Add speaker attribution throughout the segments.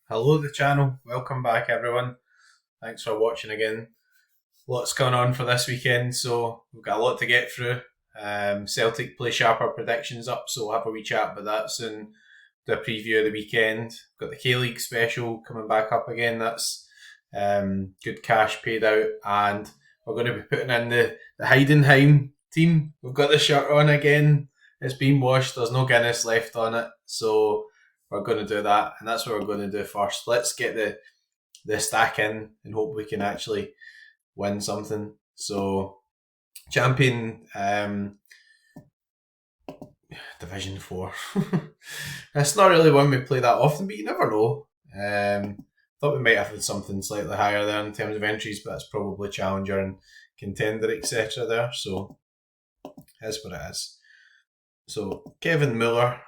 Speaker 1: Hello, the channel. Welcome back, everyone. Thanks for watching again. Lots going on for this weekend, so we've got a lot to get through. Celtic play sharper predictions up, so we'll have a wee chat about that soon. The preview of the weekend. Got the K League special coming back up again. That's good cash paid out, and we're going to be putting in the Heidenheim team. We've got the shirt on again. It's been washed. There's no Guinness left on it, so we're going to do that, and that's what we're going to do first. Let's get the stack in and hope we can actually win something. So, champion Division 4. It's not really one we play that often, but you never know. Thought we might have something slightly higher there in terms of entries, but that's probably challenger and contender, etc. there. So, that's what it is. So, Kevin Muller,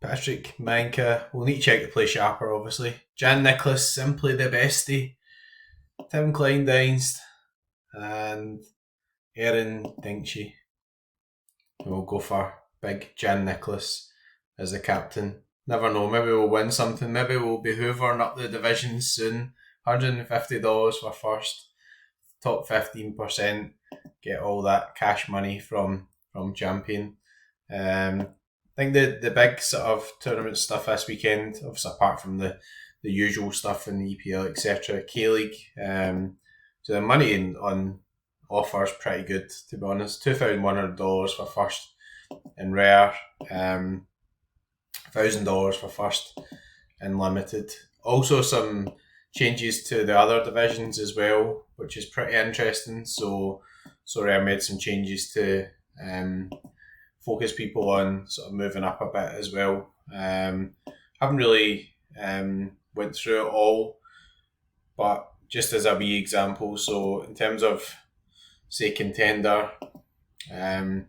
Speaker 1: Patrick Manka, we'll need to check the play sharper, obviously. Jan Nicholas, simply the bestie. Tim Kleindienst, and Aaron Dinkshi. We'll go for big Jan Nicholas as the captain. Never know, maybe we'll win something. Maybe we'll be hoovering up the divisions soon. $150 for first, top 15%. Get all that cash money from champion. I think the big sort of tournament stuff this weekend, obviously apart from the usual stuff in the EPL, etc. K League. So the money on offer is pretty good, to be honest. $2,100 for first in rare, $1,000 for first in limited. Also some changes to the other divisions as well, which is pretty interesting. So Sorare made some changes to focus people on sort of moving up a bit as well. Haven't really went through it all, but just as a wee example, so in terms of say contender, in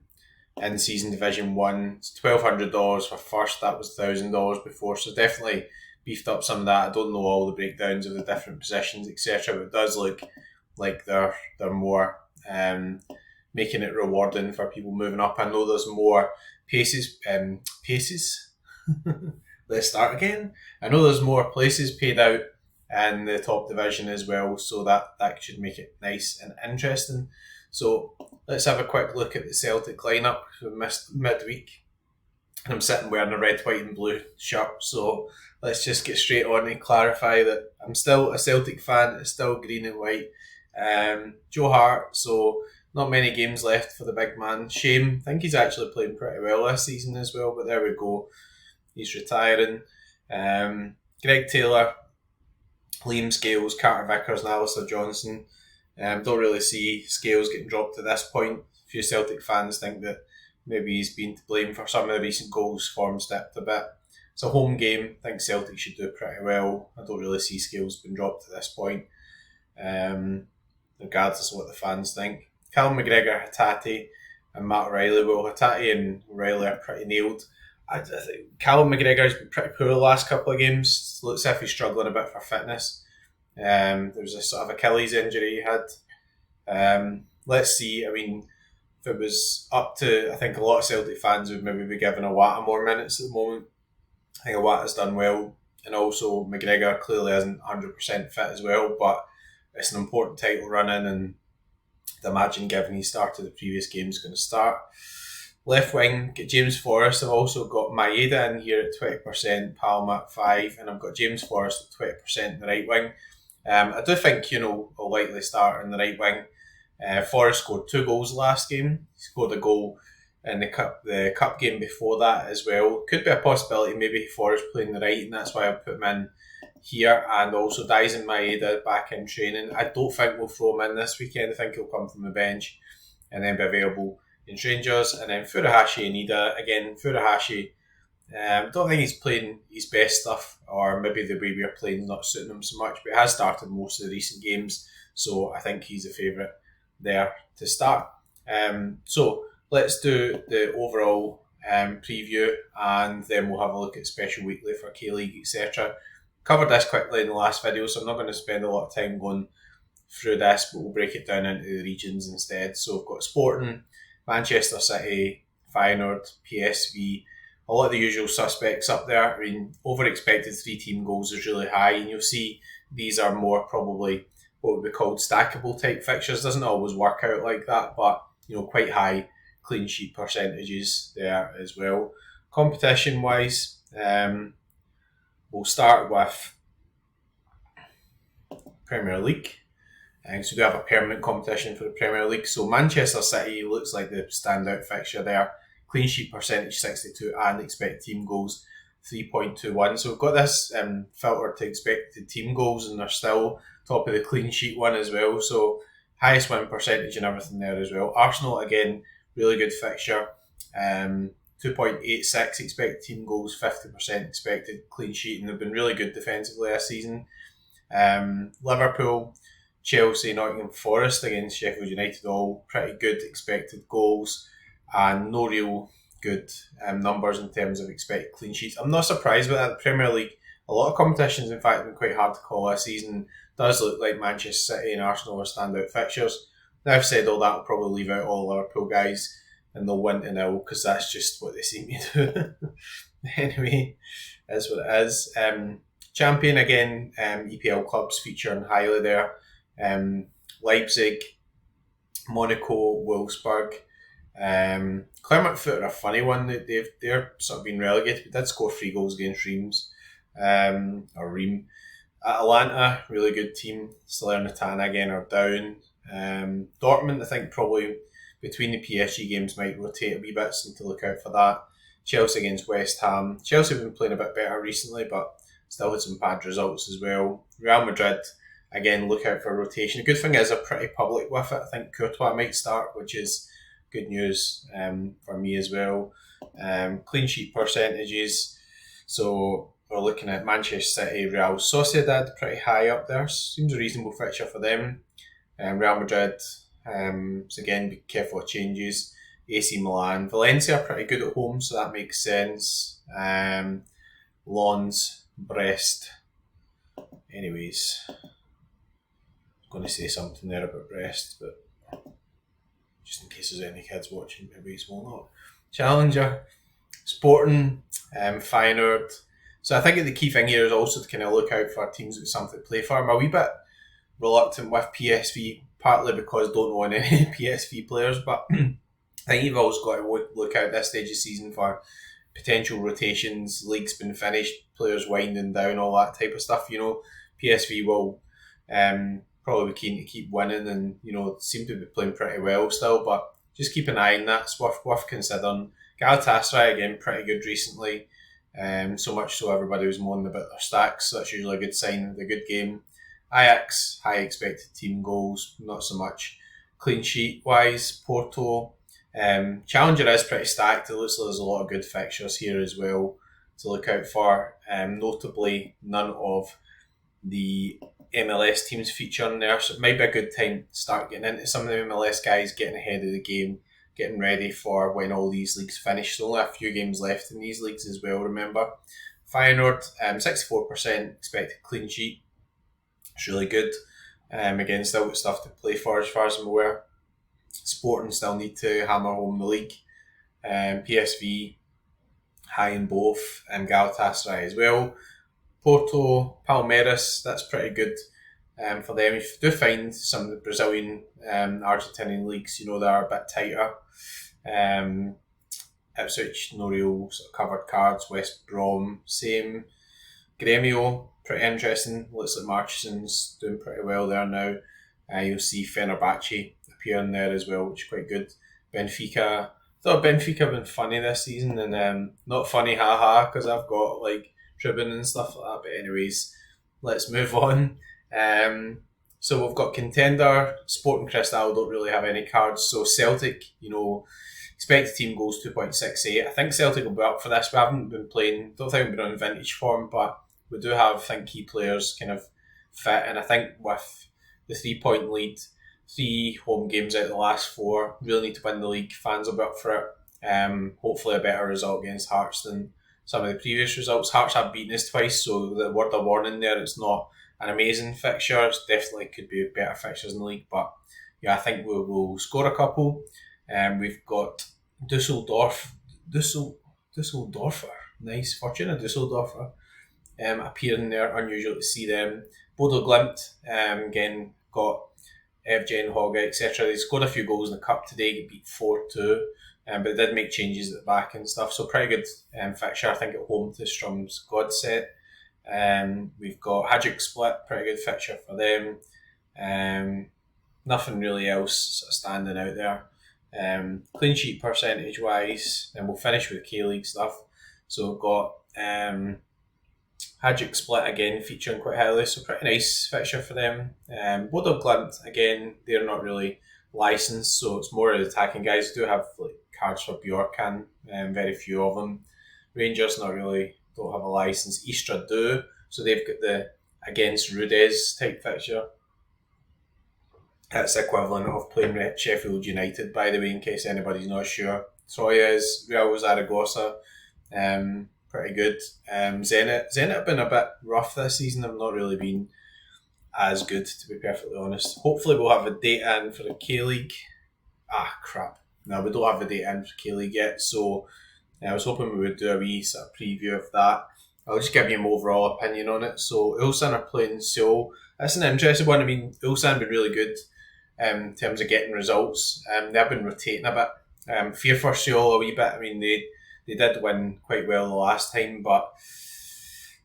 Speaker 1: season Division 1, it's $1,200 for first. That was $1,000 before, so definitely beefed up some of that. I don't know all the breakdowns of the different positions, etc., but it does look like they're more making it rewarding for people moving up. I know there's more paces. Let's start again. I know there's more places paid out in the top division as well, so that should make it nice and interesting. So let's have a quick look at the Celtic lineup for midweek. I'm sitting wearing a red, white, and blue shirt, so let's just get straight on and clarify that I'm still a Celtic fan. It's still green and white. Joe Hart, so not many games left for the big man. Shame. I think he's actually playing pretty well this season as well, but there we go. He's retiring. Greg Taylor, Liam Scales, Carter Vickers, and Alistair Johnson. Don't really see Scales getting dropped at this point. A few Celtic fans think that maybe he's been to blame for some of the recent goals. Form stepped a bit. It's a home game. I think Celtic should do pretty well. I don't really see Scales being dropped at this point, regardless of what the fans think. Callum McGregor, Hatate, and Matt O'Reilly. Well, Hatate and O'Reilly are pretty nailed. I think Callum McGregor's been pretty poor the last couple of games. Looks as if he's struggling a bit for fitness. There was a sort of Achilles injury he had. Let's see. I mean, if it was up to, I think a lot of Celtic fans would maybe be giving Iwata more minutes at the moment. I think Iwata's done well, and also McGregor clearly isn't 100% fit as well, but it's an important title run in, and I'd imagine given he started the previous game is going to start. Left wing, get James Forrest. I've also got Maeda in here at 20%, Palma at 5%, and I've got James Forrest at 20% in the right wing. I do think, will likely start in the right wing. Forrest scored 2 goals last game. He scored a goal in the cup game before that as well. Could be a possibility, maybe Forrest playing the right, and that's why I put him in here. And also Daisen Maeda back in training. I don't think we'll throw him in this weekend. I think he'll come from the bench and then be available in Rangers. And then Furuhashi and Ida. Again, Furuhashi, don't think he's playing his best stuff, or maybe the way we're playing is not suiting him so much, but he has started most of the recent games, so I think he's a favourite there to start. So let's do the overall preview, and then we'll have a look at special weekly for K League, etc. Covered this quickly in the last video, so I'm not going to spend a lot of time going through this, but we'll break it down into the regions instead. So we've got Sporting, Manchester City, Feyenoord, PSV, a lot of the usual suspects up there. I mean, over expected 3 team goals is really high, and you'll see these are more probably what would be called stackable type fixtures. Doesn't always work out like that, but quite high clean sheet percentages there as well. Competition wise, we'll start with Premier League. So we do have a permanent competition for the Premier League. So Manchester City looks like the standout fixture there. Clean sheet percentage 62 and expected team goals 3.21. So we've got this filter to expected team goals, and they're still top of the clean sheet one as well. So highest win percentage and everything there as well. Arsenal, again, really good fixture. 2.86 expected team goals, 50% expected clean sheet, and they've been really good defensively this season. Liverpool, Chelsea, Nottingham Forest against Sheffield United, all pretty good expected goals and no real good numbers in terms of expected clean sheets. I'm not surprised with that. The Premier League, a lot of competitions, in fact, have been quite hard to call this season. It does look like Manchester City and Arsenal are standout fixtures. Now I've said all that, I'll probably leave out all Liverpool guys and they'll win to nil because that's just what they seem to do. Anyway, that's what it is. Champion again, EPL clubs featuring highly there. Leipzig, Monaco, Wolfsburg. Clermont Foot are a funny one. They're sort of been relegated. They did score 3 goals against Reims. Or Ream. Atalanta, really good team. Salernitana again are down. Dortmund, I think probably between the PSG games might rotate a wee bit, so to look out for that. Chelsea against West Ham. Chelsea have been playing a bit better recently, but still had some bad results as well. Real Madrid, again, look out for rotation. The good thing is they're pretty public with it. I think Courtois might start, which is good news for me as well. Clean sheet percentages. So we're looking at Manchester City, Real Sociedad, pretty high up there. Seems a reasonable fixture for them. Real Madrid, so again, be careful of changes. AC Milan. Valencia are pretty good at home, so that makes sense. Lens, Brest. Anyways, I'm going to say something there about Brest, but just in case there's any kids watching, maybe it's will not. Challenger, Sporting, Feyenoord. So I think the key thing here is also to kind of look out for teams with something to play for. I'm a wee bit reluctant with PSV, partly because I don't own any PSV players, but I think you've always got to look out this stage of the season for potential rotations, leagues been finished, players winding down, all that type of stuff. PSV will probably be keen to keep winning and, seem to be playing pretty well still, but just keep an eye on that. It's worth considering. Galatasaray, again, pretty good recently. So much so everybody was moaning about their stacks, so that's usually a good sign of a good game. Ajax, high expected team goals, not so much clean sheet wise. Porto, Challenger is pretty stacked. It looks like there's a lot of good fixtures here as well to look out for. Notably, none of the MLS teams feature on there, so it might be a good time to start getting into some of the MLS guys, getting ahead of the game, getting ready for when all these leagues finish. There's only a few games left in these leagues as well, remember. Feyenoord, 64% expected clean sheet. It's really good. Again, still got stuff to play for as far as I'm aware. Sporting still need to hammer home the league. PSV, high in both, and Galatasaray as well. Porto, Palmeiras, that's pretty good for them. If you do find some of the Brazilian, Argentinian leagues, they are a bit tighter. Ipswich, no real sort of covered cards. West Brom, same. Gremio, pretty interesting. Looks like Marcheson's doing pretty well there now. You'll see Fenerbahce appearing there as well, which is quite good. Benfica, I thought Benfica have been funny this season, and not funny, haha, because I've got Tribune and stuff like that. But anyways, let's move on. So we've got Contender, Sporting Cristal don't really have any cards. So Celtic, expected team goals 2.68. I think Celtic will be up for this. We haven't been playing, don't think we've been on vintage form, but we do have, I think, key players kind of fit. And I think with the 3-point lead, 3 home games out of the last 4, really need to win the league. Fans will be up for it. Hopefully a better result against Hearts than some of the previous results. Hearts have beaten us twice, so the word of warning there, it's not an amazing fixture. It definitely could be better fixtures in the league, but yeah, I think we'll score a couple. We've got Dusseldorf, Dusseldorfer. Nice. Fortuna Dusseldorfer appearing there. Unusual to see them. Bodo Glimt again got Evgen, Hogg, etc. They scored a few goals in the cup today, get beat 4-2, but they did make changes at the back and stuff. So pretty good fixture, I think, at home to Strum's Godset. We've got Hajduk Split, pretty good fixture for them. Nothing really else sort of standing out there. Clean sheet percentage wise, and we'll finish with K League stuff. So we've got Hajduk Split again featuring quite highly, so pretty nice fixture for them. Bodo Glimt again, they're not really licensed, so it's more of the attacking guys. They do have like cards for Bjorkan, very few of them. Rangers not really, don't have a license. Istra do, so they've got the against Rudez type fixture. That's the equivalent of playing Sheffield United, by the way, in case anybody's not sure. Troyes, Real Zaragoza, pretty good. Zenit have been a bit rough this season. They've not really been as good, to be perfectly honest. Hopefully we'll have a date in for the K-League. Ah, crap. No, we don't have a date in for K-League yet, so I was hoping we would do a wee sort of preview of that. I'll just give you my overall opinion on it. So Ulsan are playing Seoul. That's an interesting one. I mean, Ulsan have been really good in terms of getting results. They've been rotating a bit. Fear for Seoul a wee bit. I mean, they did win quite well the last time, but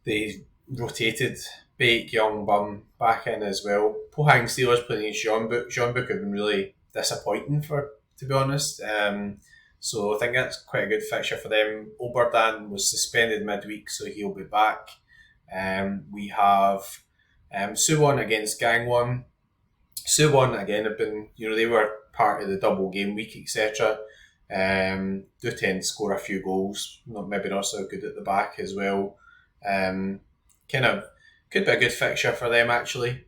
Speaker 1: they rotated Baek Young Bum back in as well. Pohang Steelers playing against Jeonbuk. Jeonbuk have been really disappointing, to be honest. So I think that's quite a good fixture for them. Oberdan was suspended midweek, so he'll be back. We have Suwon against Gangwon. Suwon again have been, they were part of the double game week, etc. Do tend to score a few goals, maybe not so good at the back as well. Kind of could be a good fixture for them actually.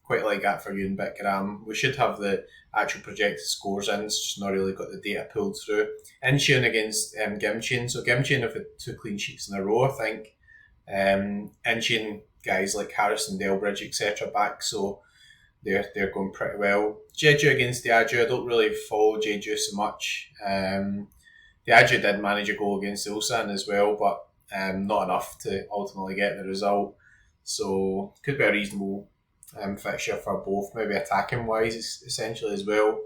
Speaker 1: Quite like that for Yoon Bitgram. We should have the actual projected scores in, it's just not really got the data pulled through. Incheon against Gimcheon. So Gimcheon have had 2 clean sheets in a row, I think. Incheon guys like Harrison Delbridge, etc. back, so they're going pretty well. Jeju against Diageo. I don't really follow Jeju so much. Diageo did manage a goal against Ulsan as well, but not enough to ultimately get the result. So could be a reasonable fixture for both, maybe attacking wise essentially as well.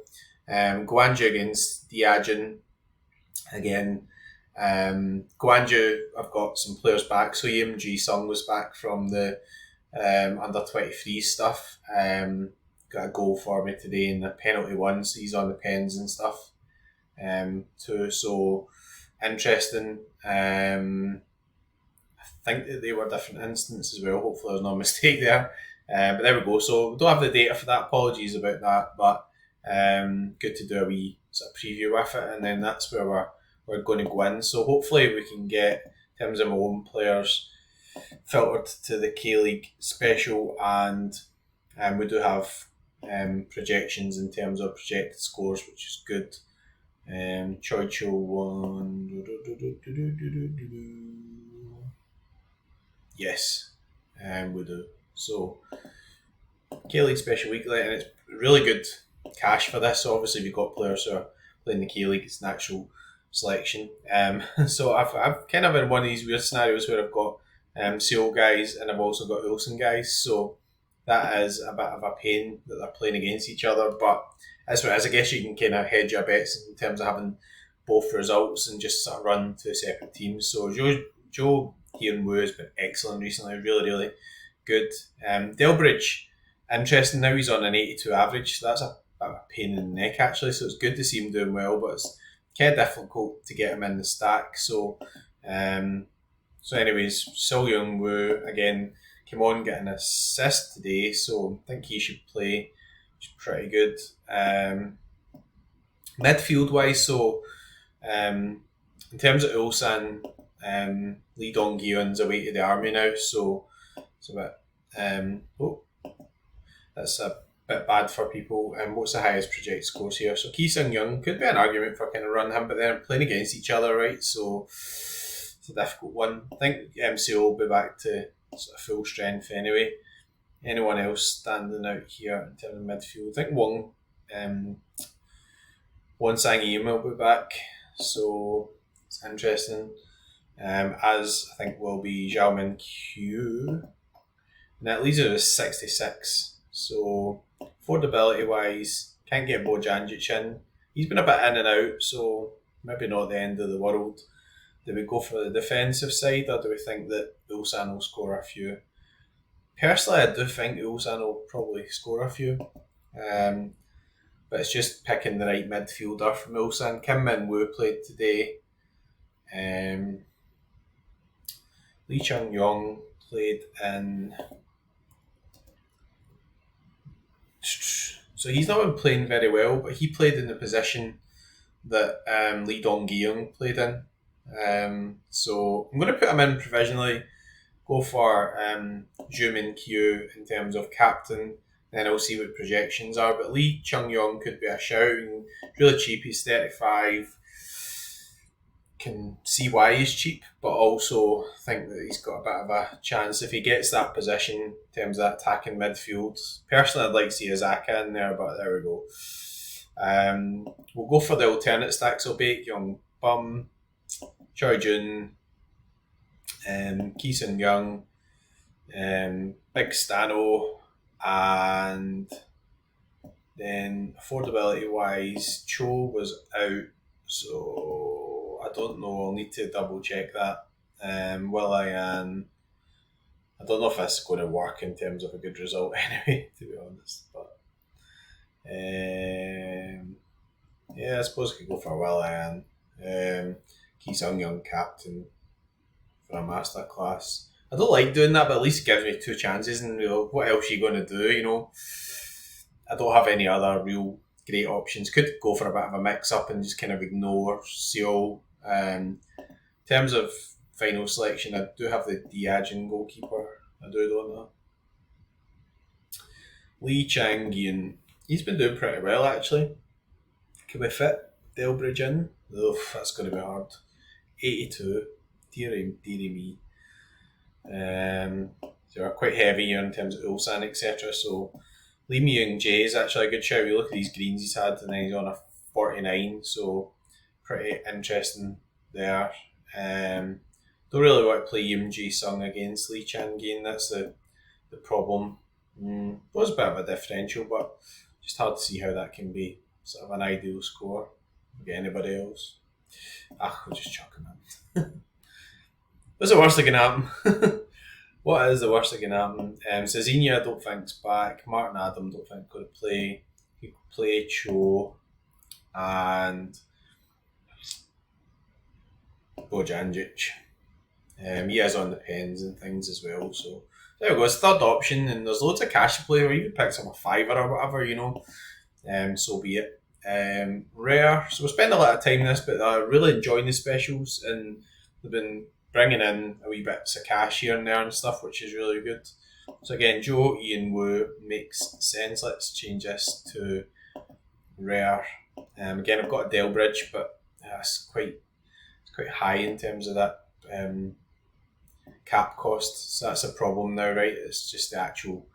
Speaker 1: Gwangju against Diajin. Again, Gwangju, I've got some players back. So Yim Ji Sung was back from the under 23 stuff. Got a goal for me today in the penalty one, so he's on the pens and stuff too. So interesting. I think that they were different instances as well. Hopefully there's no mistake there. But there we go. So we don't have the data for that. Apologies about that. But good to do a wee sort of preview with it. And then that's where we're going to go in. So hopefully we can get, in terms of my own players, filtered to the K-League special. And we do have projections in terms of projected scores, which is good. Choi Cho 1. Yes, we do. So, K-League Special Weekly, and it's really good cash for this. So obviously, we've got players who are playing the K-League, it's natural selection. So I've kind of in one of these weird scenarios where I've got Seoul guys and I've also got Ulsan guys. So that is a bit of a pain that they're playing against each other. But that's what it is. I guess you can kind of hedge your bets in terms of having both results and just sort of run two separate teams. So Joe Hyun Woo has been excellent recently, really, really good. Delbridge, interesting now, he's on an 82 average, so that's a bit of a pain in the neck actually, so it's good to see him doing well, but it's kind of difficult to get him in the stack. So anyways, So Young Woo again came on, get an assist today, so I think he should play, which is pretty good. Midfield wise, so in terms of Ulsan, Lee Dong Gyun's away to the army now, so it's a bit that's a bit bad for people. What's the highest projected scores here? So Ki Sung Young could be an argument for kind of run him, but they're playing against each other, right? So it's a difficult one. I think MCO will be back to sort of full strength anyway. Anyone else standing out here in terms of midfield? I think Won Sang Yim will be back. So It's interesting. As I think will be Zhao Min Q. And that leaves us at 66. So, affordability wise, can't get Bojanjic in. He's been a bit in and out, so maybe not the end of the world. Do we go for the defensive side, or do we think that Ulsan will score a few? Personally, I do think Ulsan will probably score a few. Um, but it's just picking the right midfielder from Ulsan. Kim Min Woo played today. Um, Lee Chung Yong played in. So he's not been playing very well, but he played in the position that Lee Dong Gyung played in. So I'm going to put him in provisionally. Go for Zhu Min Q in terms of captain. Then I'll see what projections are. But Lee Chung Yong could be a shout. And really cheap. He's 35. Can see why he's cheap, but also think that he's got a bit of a chance if he gets that position in terms of that attacking midfield. Personally, I'd like to see Azaka in there, but there we go. We'll go for the alternate stacks. So Baek Young Bum, Choi Jun, Ki Sun Young, Big Stano, and then affordability wise, Cho was out, so I don't know. I'll need to double check that. Will.i.am, I don't know if that's going to work in terms of a good result anyway, to be honest. But yeah, I suppose I could go for Will.i.am. Ki Sung Young captain for a masterclass. I don't like doing that, but at least it gives me two chances. And what else are you going to do? I don't have any other real great options. Could go for a bit of a mix-up and just kind of ignore Seoul. In terms of final selection, I do have the Diagin goalkeeper. I don't know. Lee Chang-yin. He's been doing pretty well, actually. Can we fit Delbridge in? Oof, that's going to be hard. 82. Deary me. They are quite heavy here in terms of Ulsan, etc. So Lee Myung Jae is actually a good shout. We look at these greens he's had, and then he's on a 49, so pretty interesting there. Don't really want to play Yim Jae Sung against Lee Chan Gain. That's the problem. Was a bit of a differential, but just hard to see how that can be sort of an ideal score. Get anybody else? We'll just chuck him in. What's the worst that can happen? What is the worst that can happen? Cezinha, I don't think's back. Martin Adam, don't think going to play. He could play Cho and Bojanjic. He is on the pens and things as well. So there we go. It's third option, and there's loads of cash to play. Or you could pick some a fiver or whatever, So be it. Rare. So we'll spend a lot of time in this, but I'm really enjoying the specials, and they've been bringing in a wee bits of cash here and there and stuff, which is really good. So again, Joe Ian Wu makes sense. Let's change this to rare. Again, I've got a Delbridge, but it's quite high in terms of that cap cost. So that's a problem now, right? It's just the actual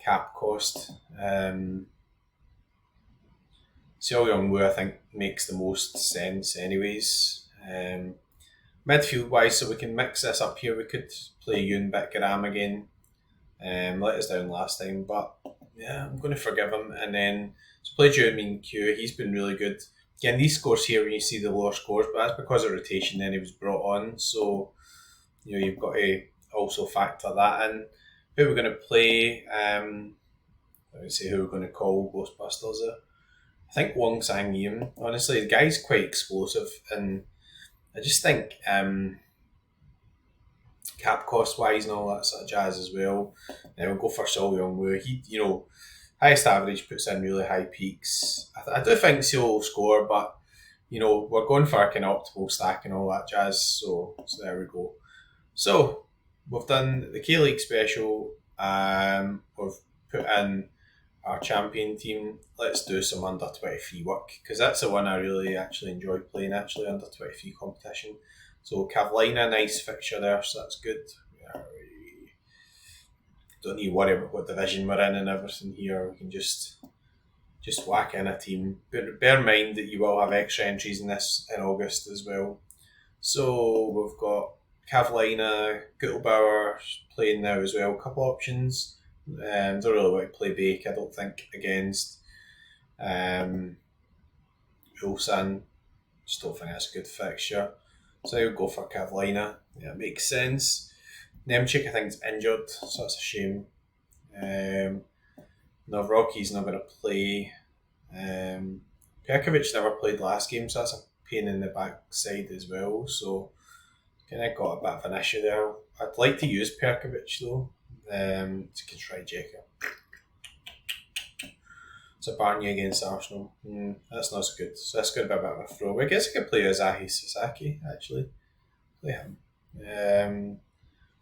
Speaker 1: cap cost. Seo Young Woo, I think, makes the most sense anyways. Midfield wise, so we can mix this up here. We could play Yoon Bitgaram again. Let us down last time, but yeah, I'm going to forgive him. And then so play Min Q. He's been really good. Again, these scores here when you see the lower scores, but that's because of rotation. Then he was brought on, so you've got to also factor that in. Who we're going to play? I would say who we're going to call Ghostbusters. I think Wong Sang Yim. Honestly, the guy's quite explosive, and I just think cap cost wise and all that sort of jazz as well. Then we'll go for Sol Young Woo. He, highest average puts in really high peaks. I do think Seal will score, but we're going for a kind of optimal stack and all that jazz. So there we go. So we've done the K League special. We've put in our champion team. Let's do some under 23 work, because that's the one I really actually enjoy playing, actually, under 23 competition. So Cavlina, nice fixture there, so that's good. Don't need to worry about what division we're in and everything here. We can just whack in a team. But bear in mind that you will have extra entries in this in August as well. So we've got Cavallina, Guttelbauer playing now as well. A couple options. Don't really want to play Bake, I don't think, against um, Ulsan. Just don't think that's a good fixture. So I'll go for Cavallina. Yeah, it makes sense. Nemchik, I think, is injured, so that's a shame. Novroki's not going to play. Perkovic never played last game, so that's a pain in the backside as well. So kind of got a bit of an issue there. I'd like to use Perkovic though to try Jacob. It's a Barney against Arsenal. That's not so good. So that's going to be a bit of a throw. I guess I could play Azahi Sasaki actually. Play him.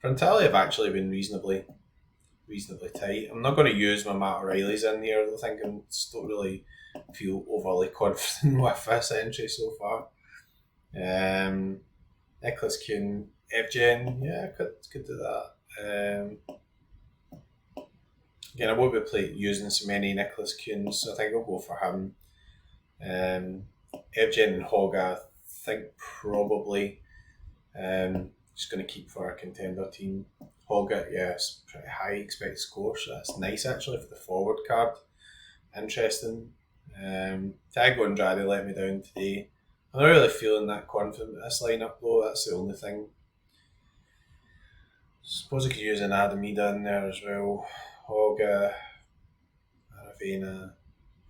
Speaker 1: Frontale have actually been reasonably tight. I'm not going to use my Matt O'Reilly's in here. I think I just don't really feel overly confident with this entry so far. Nicholas Kuhn, Evgen, yeah, could do that. Again, I won't be using so many Nicholas Kuhns, so I think I'll go for him. Evgen and Hoga, I think probably just going to keep for our contender team. Hoga, yes, pretty high expected score, so that's nice actually for the forward card. Interesting. Tago and Andrade let me down today. I'm not really feeling that confident with this lineup though, that's the only thing. Suppose I could use an Adamida in there as well. Hoga, Aravena.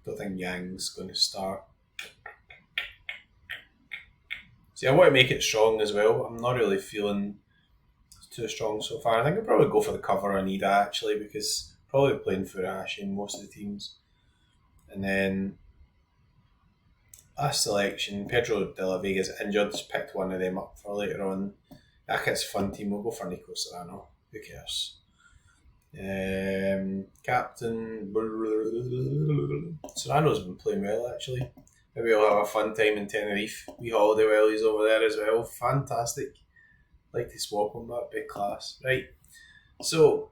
Speaker 1: Don't think Yang's going to start. See, I want to make it strong as well. I'm not really feeling too strong so far. I think I'll probably go for the cover Anida actually, because probably playing Furuhashi in most of the teams. And then last selection, Pedro de la Vega's injured. Just picked one of them up for later on. It's a fun team. We'll go for Nico Serrano. Who cares? Captain Serrano's been playing well actually. Maybe we'll have a fun time in Tenerife. We holiday wellies over there as well. Fantastic. Like to swap them, that'd be class. Right. So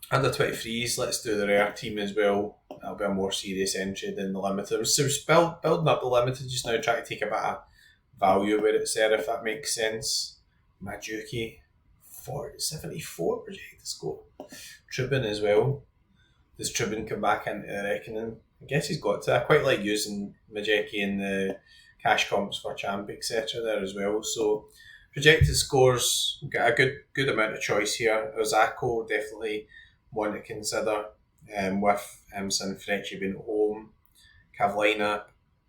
Speaker 1: under 23s, let's do the rare team as well. That'll be a more serious entry than the limited. So we're building up the limited just now, trying to take a bit of value where it's there, if that makes sense. Majuki, 74 projected score. Trubin as well. Does Trubin come back into the reckoning? I guess he's got to. I quite like using Majeki in the cash comps for champ, etc. there as well. So projected scores, we've got a good amount of choice here. Ozako, definitely one to consider with Sanfrecce being at home. Cavallina,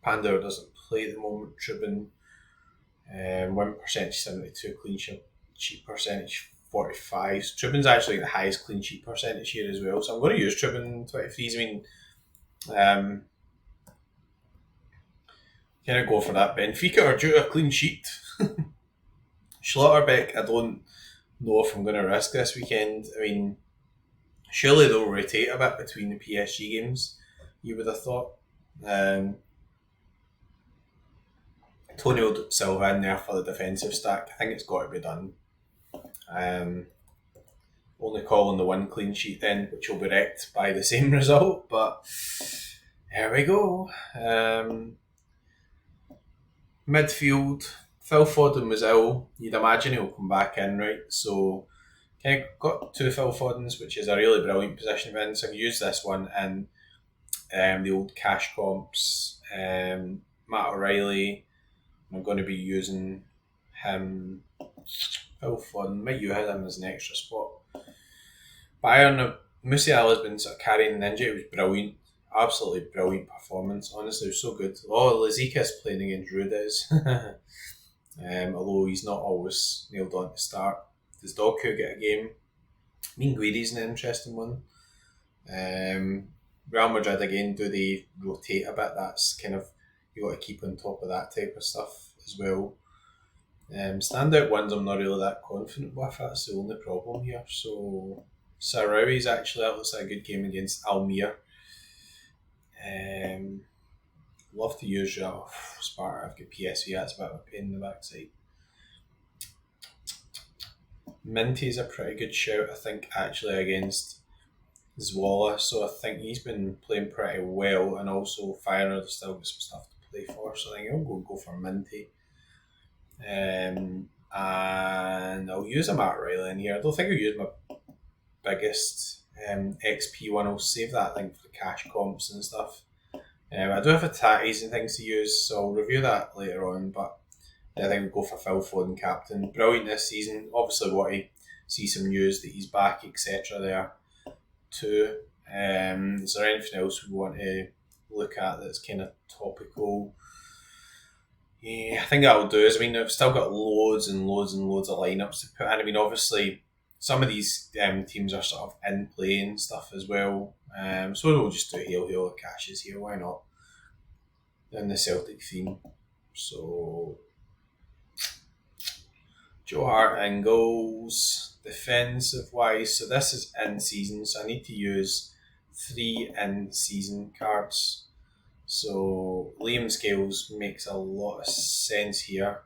Speaker 1: Pandor doesn't play at the moment. Trubin, win percentage 72, clean sheet percentage 45. So Trubin's actually the highest clean sheet percentage here as well. So I'm going to use Trubin 23s. I mean, kind of go for that. Benfica are due a clean sheet. Schlotterbeck, I don't know if I'm going to risk this weekend. I mean, surely they'll rotate a bit between the PSG games, you would have thought. Tonio Silva in there for the defensive stack. I think it's got to be done. Only calling the one clean sheet then, which will be wrecked by the same result, but there we go. Midfield, Phil Foden was ill. You'd imagine he'll come back in, right? So I got two Phil Fodens, which is a really brilliant position to be in. So I've used this one in the old cash comps. Matt O'Reilly, I'm going to be using him. Phil Foden, might you have him as an extra spot. Bayern, Musiala has been sort of carrying the injury. It was brilliant. Absolutely brilliant performance. Honestly, it was so good. Oh, Lazica's playing against Rudes. Although he's not always nailed on to start. Does Doku get a game? Guidi's an interesting one. Real Madrid again, do they rotate a bit? That's kind of, you got to keep on top of that type of stuff as well. Standout ones I'm not really that confident with. That's the only problem here. So Sarawi's actually, that looks like a good game against Almere. Love to use Sparta. I've got PSV. That's a bit of a pain in the backside. Minty's a pretty good shout, I think, actually against Zwolle. So I think he's been playing pretty well, and also Feyenoord still got some stuff to play for. So I think I'll go for Minty. And I'll use a Matt Riley in here. I don't think I'll use my biggest XP one. I'll save that thing for the cash comps and stuff. I do have a tatties and things to use, so I'll review that later on. But I think we'll go for Phil Foden captain. Brilliant this season. Obviously, want to see some news that he's back, etc. There too. Is there anything else we want to look at that's kind of topical? Yeah, I think that will do. Is I mean, I've still got loads and loads and loads of lineups to put in. I mean, obviously, some of these teams are sort of in play and stuff as well. So we'll just do hail cashes here. Why not? In the Celtic theme. So Joe Hart in goals, defensive wise. So this is in season, so I need to use 3 in season cards. So Liam Scales makes a lot of sense here.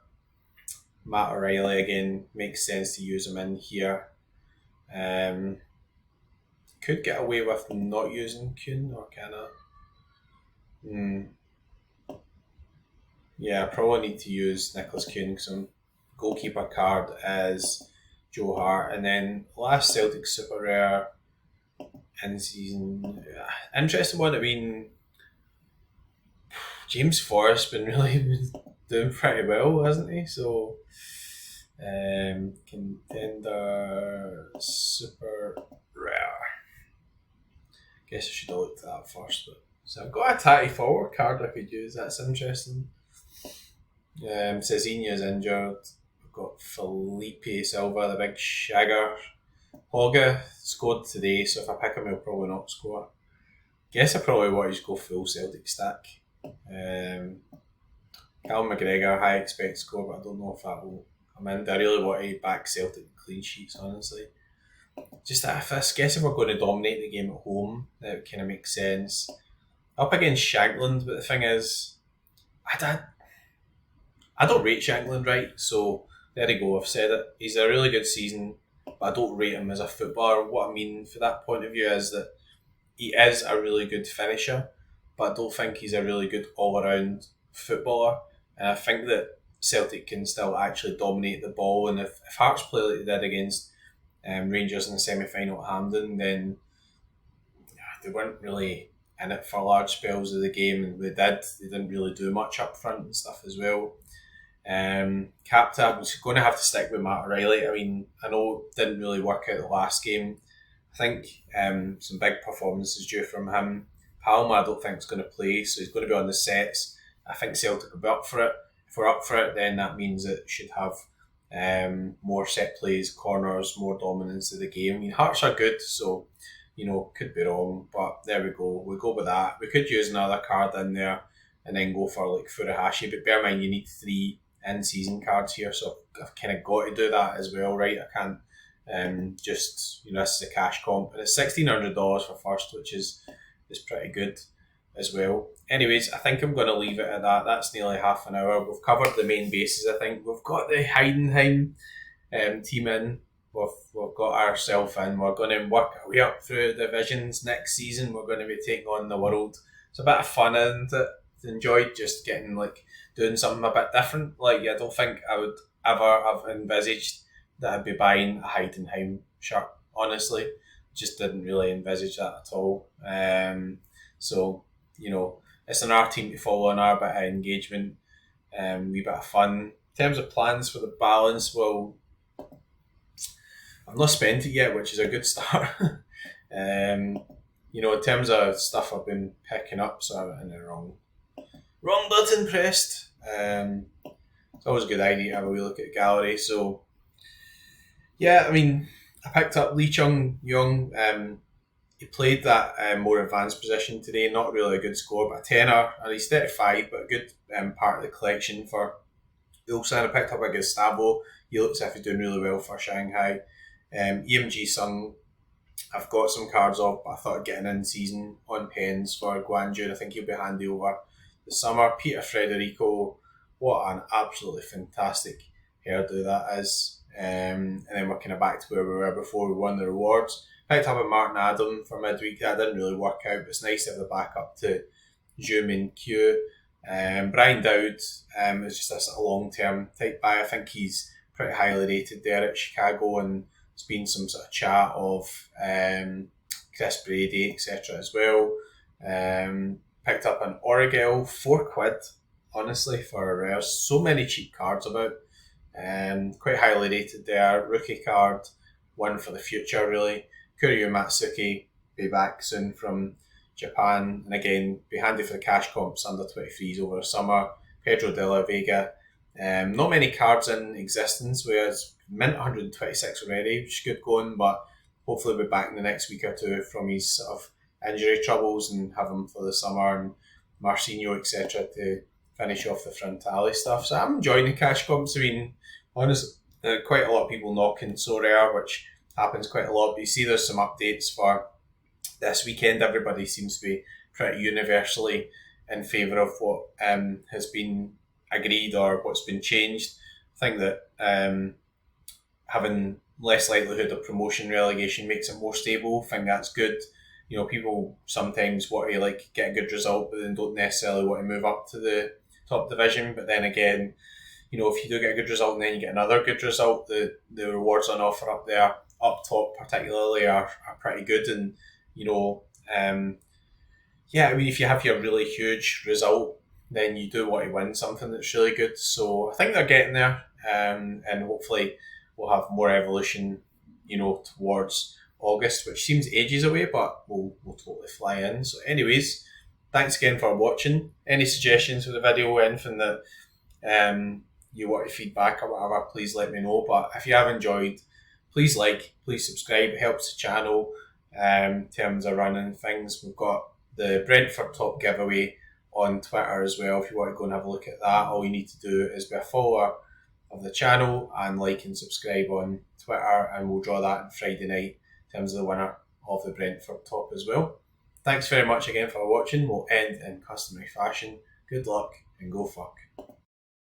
Speaker 1: Matt O'Reilly again makes sense to use him in here. Could get away with not using Kuhn, or can I? Yeah, I probably need to use Nicholas Kuhn because goalkeeper card is Joe Hart, and then last Celtic super rare in season. Interesting one. I mean, James Forrest's been really doing pretty well, hasn't he? So, contender super rare. Guess I should have looked at that first. But so I've got a tatty forward card I could use. That's interesting. Cezinha's injured. We've got Felipe Silva, the big shagger. Hogga scored today, so if I pick him, he'll probably not score. Guess I probably want to just go full Celtic stack. Callum McGregor, high expect score, but I don't know if that will come in. I really want to back Celtic clean sheets, honestly. Just I guess if we're going to dominate the game at home, that kind of makes sense. Up against Shankland, but the thing is, I don't rate Shankland right, so there you go, I've said it. He's a really good season, but I don't rate him as a footballer. What I mean for that point of view is that he is a really good finisher, but I don't think he's a really good all-around footballer. And I think that Celtic can still actually dominate the ball, and if Hearts play like they did against Rangers in the semi-final at Hampden, then they weren't really in it for large spells of the game, and they didn't really do much up front and stuff as well. Captain, I was going to have to stick with Matt O'Reilly. I mean, I know it didn't really work out the last game. I think some big performances due from him. Palma, I don't think is going to play, so he's going to be on the sets. I think Celtic will be up for it. If we're up for it, then that means it should have more set plays, corners, more dominance of the game. I mean, Hearts are good, so could be wrong, but there we go. We'll go with that. We could use another card in there and then go for like Furuhashi, but bear in mind you need 3 in-season cards here, so I've kind of got to do that as well, right? I can't just, this is a cash comp, and it's $1,600 for first, which is pretty good as well. Anyways, I think I'm going to leave it at that. That's nearly half an hour. We've covered the main bases, I think. We've got the Heidenheim team in. We've got ourselves in. We're going to work our way up through divisions next season. We're going to be taking on the world. It's a bit of fun, isn't it? Enjoyed just getting doing something a bit different. I don't think I would ever have envisaged that I'd be buying a Heidenheim shirt. Honestly, just didn't really envisage that at all. So it's an our team to follow and our bit of engagement, wee bit of fun. In terms of plans for the balance, well, I've not spent it yet, which is a good start. In terms of stuff I've been picking up, so I'm in the wrong button pressed. It's always a good idea to have a wee look at the gallery. So, yeah, I mean, I picked up Lee Chung Young. He played that more advanced position today. Not really a good score, but a tenner. And he's 35, but a good part of the collection for Ulsan. I picked up a Gustavo. He looks as if he's doing really well for Shanghai. EMG Sung, I've got some cards of, but I thought I'd get an in-season on pens for Guangzhou. I think he'll be handy over the summer. Peter Frederico, what an absolutely fantastic hairdo that is. And then we're kind of back to where we were before we won the rewards. Picked up a Martin Adam for midweek. That didn't really work out, but it's nice to have the backup to Zhu Min Q. Brian Dowd is just a sort of long-term type buy. I think he's pretty highly rated there at Chicago, and there's been some sort of chat of Chris Brady, etc. as well. Picked up an Origel, £4. Honestly, for so many cheap cards about. Quite highly rated there. Rookie card, one for the future really. Kuryu Matsuki be back soon from Japan, and again be handy for the cash comps under 23s over the summer. Pedro de la Vega. Not many cards in existence, whereas mint 126 already, which is good going, but hopefully we'll be back in the next week or two from his sort of injury troubles and have him for the summer, and Marcinho, etc. to finish off the Frontale stuff. So I'm enjoying the cash comps. I mean, honestly, quite a lot of people knocking Sorare, which happens quite a lot. But you see there's some updates for this weekend. Everybody seems to be pretty universally in favour of what has been agreed or what's been changed. I think that having less likelihood of promotion relegation makes it more stable. I think that's good. You know, people sometimes want to like get a good result, but then don't necessarily want to move up to the top division. But then again, you know, if you do get a good result and then you get another good result, the rewards on offer up there, up top particularly, are pretty good. And, you know, yeah, I mean, if you have your really huge result, then you do want to win something that's really good. So I think they're getting there, and hopefully we'll have more evolution, you know, towards August, which seems ages away, but we'll totally fly in. So, anyways, thanks again for watching. Any suggestions for the video, anything that you want to feedback or whatever, please let me know. But if you have enjoyed, please like, please subscribe. It helps the channel in terms of running things. We've got the Brentford top giveaway on Twitter as well. If you want to go and have a look at that, all you need to do is be a follower of the channel and like and subscribe on Twitter, and we'll draw that on Friday night in terms of the winner of the Brentford top as well. Thanks very much again for watching. We'll end in customary fashion. Good luck and go fuck.